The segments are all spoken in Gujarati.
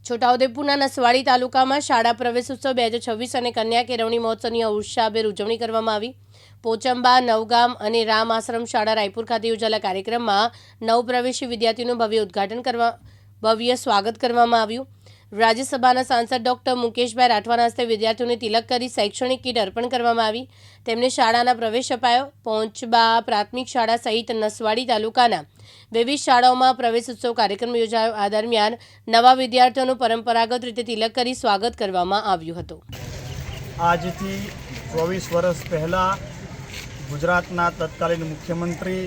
છોટાઉદેપુરના નસવાડી તાલુકામાં શાળા પ્રવેશોત્સવ 2026 અને કન્યા કેળવણી મહોત્સવની ઉત્સાહભેર ઉજવણી કરવામાં આવી। પોચંબા, નવગામ અને રામ આશ્રમ શાળા રાયપુર ખાતે યોજાયેલા કાર્યક્રમમાં નવપ્રવેશી વિદ્યાર્થીઓનું ભવ્ય સ્વાગત કરવામાં આવ્યું। રાજ્યસભાના સાંસદ ડોક્ટર મુકેશભાઈ રાઠવાના હસ્તે વિદ્યાર્થીઓને તિલક કરી શૈક્ષણિક કીટ અર્પણ કરવામાં આવી। તેમને શાળાના પ્રવેશ અપાયો। પોચંબા પ્રાથમિક શાળા સહિત નસવાડી તાલુકાના વિવિધ શાળાઓમાં પ્રવેશોત્સવ કાર્યક્રમ યોજાયો। આ દરમિયાન નવા વિદ્યાર્થીઓનું પરંપરાગત રીતે તિલક કરી સ્વાગત કરવામાં આવ્યું હતું। આજથી 24 વર્ષ પહેલાં ગુજરાતના તત્કાલીન મુખ્યમંત્રી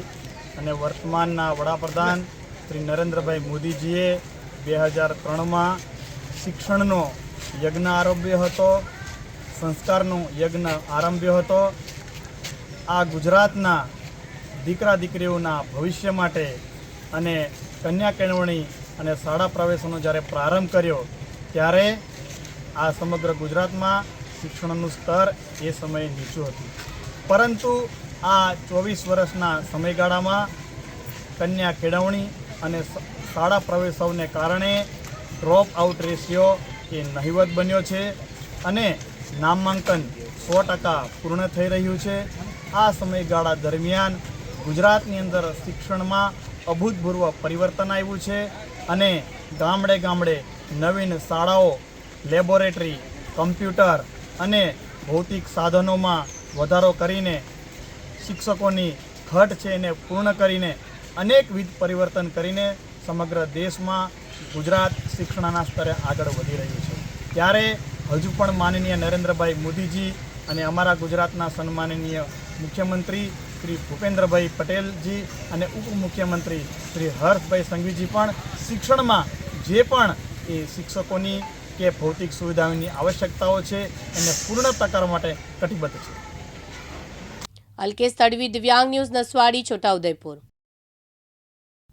અને વર્તમાનના વડાપ્રધાન શ્રી નરેન્દ્રભાઈ મોદીજીએ 2003માં શિક્ષણનો યજ્ઞ આરંભ્યો હતો, સંસ્કારનો યજ્ઞ આરંભ્યો હતો। આ ગુજરાતના દીકરા દીકરીઓના ભવિષ્ય માટે અને કન્યા કેળવણી અને શાળા પ્રવેશનો જ્યારે પ્રારંભ કર્યો ત્યારે આ સમગ્ર ગુજરાતમાં શિક્ષણનું સ્તર એ સમયે નીચું હતું, પરંતુ આ 24 વર્ષના સમયગાળામાં કન્યા કેળવણી અને શાળા પ્રવેશોને કારણે ડ્રોપ આઉટ રેશિયો એ નહિવત બન્યો છે અને નામાંકન 100% પૂર્ણ થઈ રહ્યું છે। આ સમયગાળા દરમિયાન ગુજરાતની અંદર શિક્ષણમાં અભૂતપૂર્વ પરિવર્તન આવ્યું છે અને ગામડે ગામડે નવીન શાળાઓ, લેબોરેટરી, કમ્પ્યુટર અને ભૌતિક સાધનોમાં વધારો કરીને શિક્ષકોની ઘટ છે એને પૂર્ણ કરીને અનેકવિધ પરિવર્તન કરીને સમગ્ર દેશમાં ગુજરાત શિક્ષણના સ્તરે આગળ વધી રહ્યું છે। ત્યારે હજુ પણ માનનીય નરેન્દ્રભાઈ મોદીજી અને અમારા ગુજરાતના સન્માનનીય મુખ્યમંત્રી શ્રી ભૂપેન્દ્રભાઈ પટેલજી અને ઉપમુખ્યમંત્રી શ્રી હર્ષભાઈ સંઘવીજી પણ શિક્ષણમાં જે પણ એ શિક્ષકોની કે ભૌતિક સુવિધાઓની આવશ્યકતાઓ છે એને પૂર્ણતા કરવા માટે કટિબદ્ધ છે। અલ્કેશ તડવી, દિવ્યાંગ ન્યૂઝ, નસવાડી, છોટાઉદેપુર।